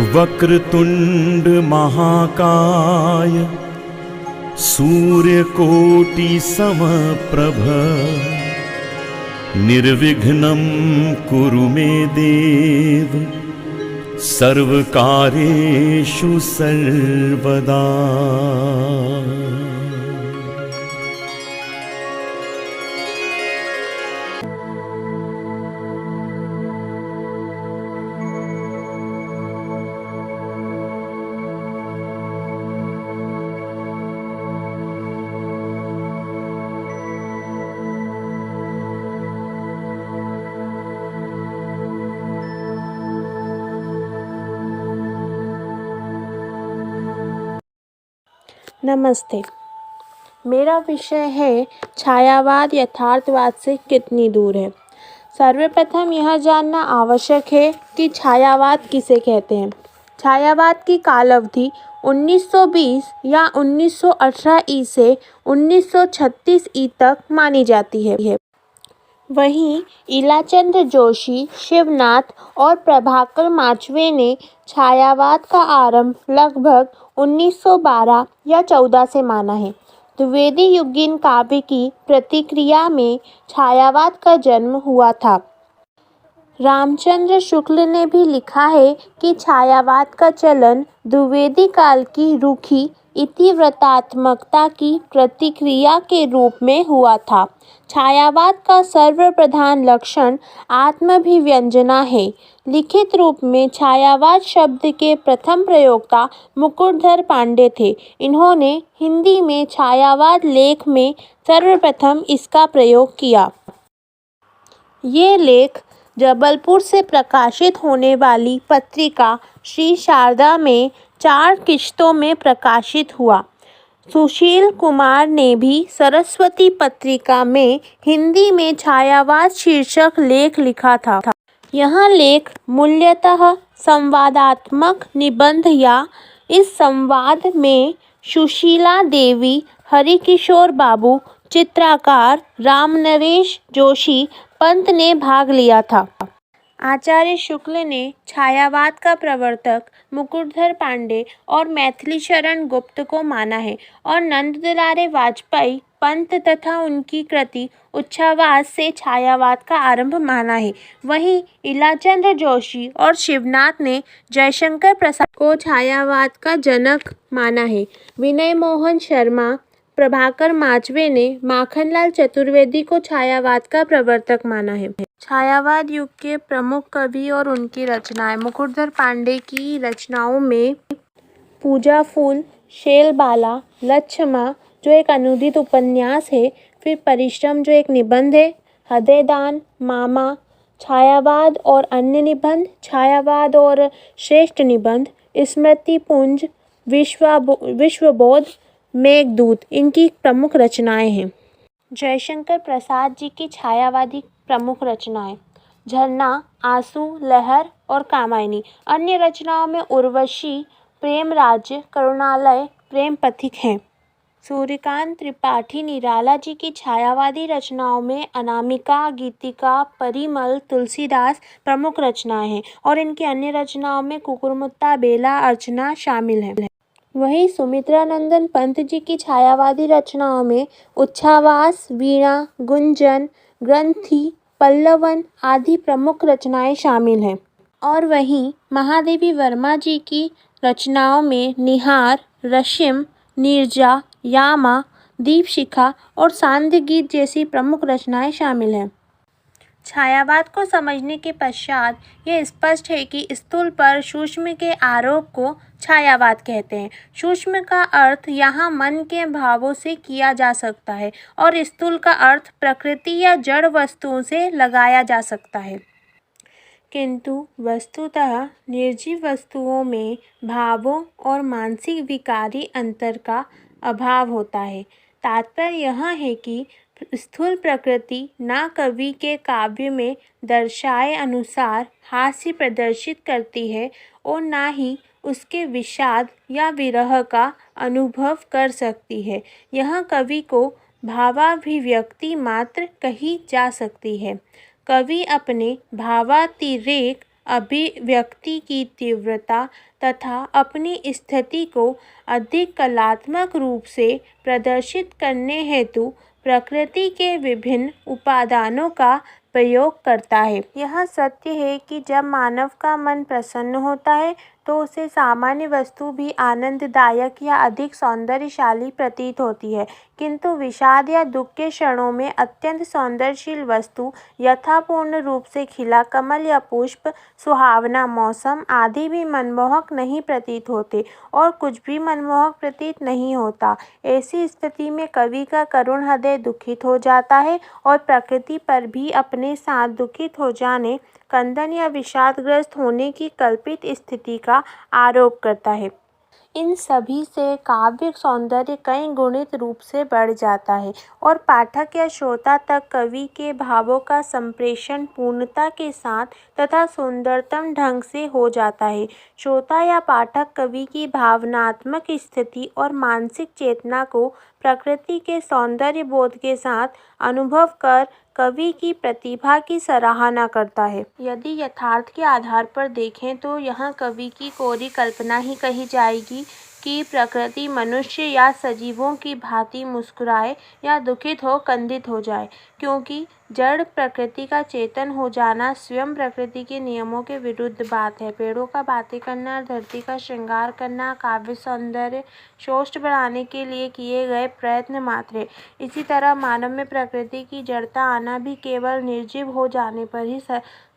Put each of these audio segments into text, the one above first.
वक्रतुंड महाकाय सूर्यकोटि समप्रभ निर्विघ्नं कुरु मे देव सर्वकार्येषु सर्वदा। नमस्ते। मेरा विषय है छायावाद यथार्थवाद से कितनी दूर है। सर्वप्रथम यह जानना आवश्यक है कि छायावाद किसे कहते हैं। छायावाद की कालावधि 1920 या 1918 ई से 1936 ई तक मानी जाती है। वहीं इलाचंद्र जोशी, शिवनाथ और प्रभाकर माचवे ने छायावाद का आरंभ लगभग 1912 या 14 से माना है। द्विवेदी युगीन काव्य की प्रतिक्रिया में छायावाद का जन्म हुआ था। रामचंद्र शुक्ल ने भी लिखा है कि छायावाद का चलन द्विवेदी काल की रूखी इतिवृत्तात्मकता की प्रतिक्रिया के रूप में हुआ था। छायावाद का सर्वप्रधान लक्षण आत्माभिव्यंजना है। लिखित रूप में छायावाद शब्द के प्रथम प्रयोक्ता मुकुटधर पांडे थे। इन्होंने हिंदी में छायावाद लेख में सर्वप्रथम इसका प्रयोग किया। ये लेख जबलपुर से प्रकाशित होने वाली पत्रिका श्री शारदा में 4 किश्तों में प्रकाशित हुआ। सुशील कुमार ने भी सरस्वती पत्रिका में हिंदी में छायावाद शीर्षक लेख लिखा था। यह लेख मूल्यतः संवादात्मक निबंध या इस संवाद में सुशीला देवी, हरिकिशोर बाबू, चित्रकार रामनरेश जोशी पंत ने भाग लिया था। आचार्य शुक्ल ने छायावाद का प्रवर्तक मुकुटधर पांडे और मैथिलीशरण गुप्त को माना है और नंददुलारे वाजपेयी पंत तथा उनकी कृति उच्छावाद से छायावाद का आरंभ माना है। वहीं इलाचंद्र जोशी और शिवनाथ ने जयशंकर प्रसाद को छायावाद का जनक माना है। विनय मोहन शर्मा, प्रभाकर माचवे ने माखनलाल चतुर्वेदी को छायावाद का प्रवर्तक माना है। छायावाद युग के प्रमुख कवि और उनकी रचनाएं। मुकुटधर पांडे की रचनाओं में पूजा फूल, शैलबाला, लच्छमा जो एक अनुदित उपन्यास है, फिर परिश्रम जो एक निबंध है, हृदयदान, मामा, छायावाद और अन्य निबंध, छायावाद और श्रेष्ठ निबंध, स्मृतिपुंज, विश्वबोध, मेघदूत इनकी प्रमुख रचनाएं हैं। जयशंकर प्रसाद जी की छायावादी प्रमुख रचनाएं झरना, आंसू, लहर और कामायनी। अन्य रचनाओं में उर्वशी, प्रेम राज्य, करुणालय, प्रेम पथिक हैं। सूर्यकांत त्रिपाठी निराला जी की छायावादी रचनाओं में अनामिका, गीतिका, परिमल, तुलसीदास प्रमुख रचनाएं हैं और इनकी अन्य रचनाओं में कुकुरमुत्ता, बेला, अर्चना शामिल हैं। वहीं सुमित्रानंदन पंत जी की छायावादी रचनाओं में उच्छ्वास, वीणा, गुंजन, ग्रंथि, पल्लवन आदि प्रमुख रचनाएं शामिल हैं। और वहीं महादेवी वर्मा जी की रचनाओं में निहार, रशिम, नीरजा, यामा, दीपशिखा और सांध्य गीत जैसी प्रमुख रचनाएं शामिल हैं। छायावाद को समझने के पश्चात यह स्पष्ट है कि स्थूल पर सूक्ष्म के आरोप को छायावाद कहते हैं। सूक्ष्म का अर्थ यहाँ मन के भावों से किया जा सकता है और स्थूल का अर्थ प्रकृति या जड़ वस्तुओं से लगाया जा सकता है। किंतु वस्तुतः निर्जीव वस्तुओं में भावों और मानसिक विकारी अंतर का अभाव होता है। तात्पर्य यह है कि स्थूल प्रकृति ना कवि के काव्य में दर्शाए अनुसार हास्य प्रदर्शित करती है और ना ही उसके विषाद या विरह का अनुभव कर सकती है। यह कवि को भावाभिव्यक्ति मात्र कही जा सकती है। कवि अपने भावातिरेक अभिव्यक्ति की तीव्रता तथा अपनी स्थिति को अधिक कलात्मक रूप से प्रदर्शित करने हेतु प्रकृति के विभिन्न उपादानों का प्रयोग करता है। यह सत्य है कि जब मानव का मन प्रसन्न होता है तो उसे सामान्य वस्तु भी आनंददायक या अधिक सौंदर्यशाली प्रतीत होती है, किंतु विषाद या दुख के क्षणों में अत्यंत सौंदर्यशील वस्तु यथापूर्ण रूप से खिला कमल या पुष्प, सुहावना मौसम आदि भी मनमोहक नहीं प्रतीत होते और कुछ भी मनमोहक प्रतीत नहीं होता। ऐसी स्थिति में कवि का करुण हृदय दुखित हो जाता है और प्रकृति पर भी अपने साथ दुखित हो जाने, क्रंदन या विषादग्रस्त होने की कल्पित स्थिति का आरोप करता है। इन सभी से काव्य सौंदर्य कई गुणित रूप से बढ़ जाता है और पाठक या श्रोता तक कवि के भावों का संप्रेषण पूर्णता के साथ तथा सुंदरतम ढंग से हो जाता है। श्रोता या पाठक कवि की भावनात्मक स्थिति और मानसिक चेतना को प्रकृति के सौंदर्य बोध के साथ अनुभव कर कवि की प्रतिभा की सराहना करता है। यदि यथार्थ के आधार पर देखें तो यहाँ कवि की कोरी कल्पना ही कही जाएगी कि प्रकृति मनुष्य या सजीवों की भांति मुस्कुराए या दुखित हो कंदित हो जाए, क्योंकि जड़ प्रकृति का चेतन हो जाना स्वयं प्रकृति के नियमों के विरुद्ध बात है। पेड़ों का बातें करना, धरती का श्रृंगार करना काव्य सौंदर्य श्रेष्ठ बनाने के लिए किए गए प्रयत्न मात्र है। इसी तरह मानव में प्रकृति की जड़ता आना भी केवल निर्जीव हो जाने पर ही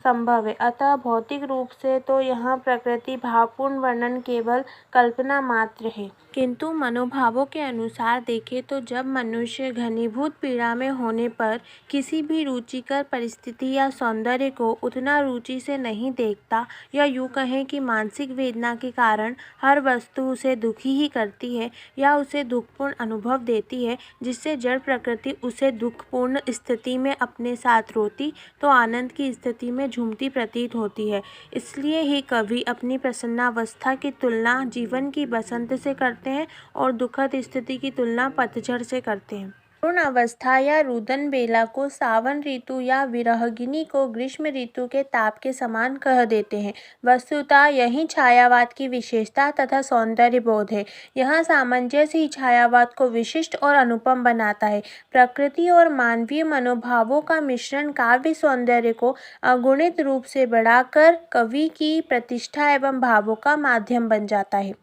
संभव है। अतः भौतिक रूप से तो यहाँ प्रकृति भावपूर्ण वर्णन केवल कल्पना मात्र है, किंतु मनोभावों के अनुसार देखें तो जब मनुष्य घनीभूत पीड़ा में होने पर किसी भी रुचिकर परिस्थिति या सौंदर्य को उतना रुचि से नहीं देखता, या यूँ कहें कि मानसिक वेदना के कारण हर वस्तु उसे दुखी ही करती है या उसे दुखपूर्ण अनुभव देती है, जिससे जड़ प्रकृति उसे दुखपूर्ण स्थिति में अपने साथ रोती तो आनंद की स्थिति में झूमती प्रतीत होती है। इसलिए ही कवि अपनी प्रसन्नावस्था की तुलना जीवन की बसंत से करते हैं और दुखद स्थिति की तुलना पतझड़ से करते हैं। करुण अवस्था या रुदन बेला को सावन ऋतु या विरहगिनी को ग्रीष्म ऋतु के ताप के समान कह देते हैं। वस्तुतः यही छायावाद की विशेषता तथा सौंदर्य बोध है। यहाँ सामंजस्य ही छायावाद को विशिष्ट और अनुपम बनाता है। प्रकृति और मानवीय मनोभावों का मिश्रण काव्य सौंदर्य को अगुणित रूप से बढ़ाकर कवि की प्रतिष्ठा एवं भावों का माध्यम बन जाता है।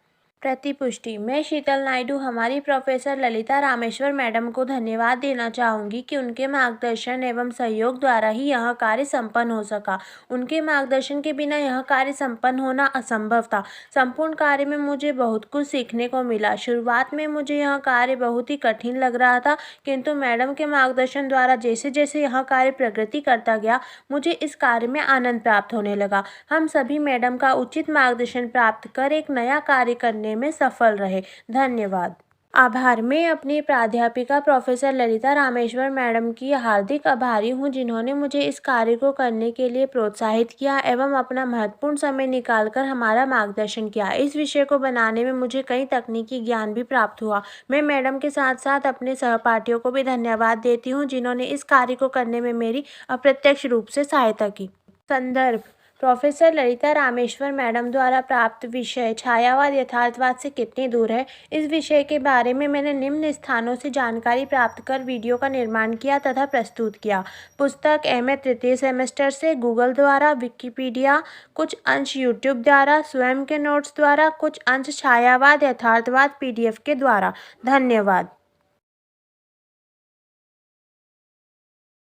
प्रतिपुष्टि। मैं शीतल नायडू हमारी प्रोफेसर ललिता रामेश्वर मैडम को धन्यवाद देना चाहूँगी कि उनके मार्गदर्शन एवं सहयोग द्वारा ही यह कार्य संपन्न हो सका। उनके मार्गदर्शन के बिना यह कार्य संपन्न होना असंभव था। संपूर्ण कार्य में मुझे बहुत कुछ सीखने को मिला। शुरुआत में मुझे यह कार्य बहुत ही कठिन लग रहा था, किंतु मैडम के मार्गदर्शन द्वारा जैसे जैसे यह कार्य प्रगति करता गया, मुझे इस कार्य में आनंद प्राप्त होने लगा। हम सभी मैडम का उचित मार्गदर्शन प्राप्त कर एक नया कार्य करने में सफल रहे। धन्यवाद। आभार। मैं अपनी प्राध्यापिका प्रोफेसर ललिता रामेश्वर मैडम की हार्दिक आभारी हूँ, जिन्होंने मुझे इस कार्य को करने के लिए प्रोत्साहित किया एवं अपना महत्वपूर्ण समय निकालकर हमारा मार्गदर्शन किया। इस विषय को बनाने में मुझे कई तकनीकी ज्ञान भी प्राप्त हुआ। मैं मैडम के साथ साथ अपने सहपाठियों को भी धन्यवाद देती हूँ, जिन्होंने इस कार्य को करने में मेरी अप्रत्यक्ष रूप से सहायता की। संदर्भ। प्रोफेसर ललिता रामेश्वर मैडम द्वारा प्राप्त विषय छायावाद यथार्थवाद से कितनी दूर है, इस विषय के बारे में मैंने निम्न स्थानों से जानकारी प्राप्त कर वीडियो का निर्माण किया तथा प्रस्तुत किया। पुस्तक MA तृतीय सेमेस्टर से, गूगल द्वारा, विकिपीडिया, कुछ अंश यूट्यूब द्वारा, स्वयं के नोट्स द्वारा, कुछ अंश छायावाद यथार्थवाद PDF के द्वारा। धन्यवाद।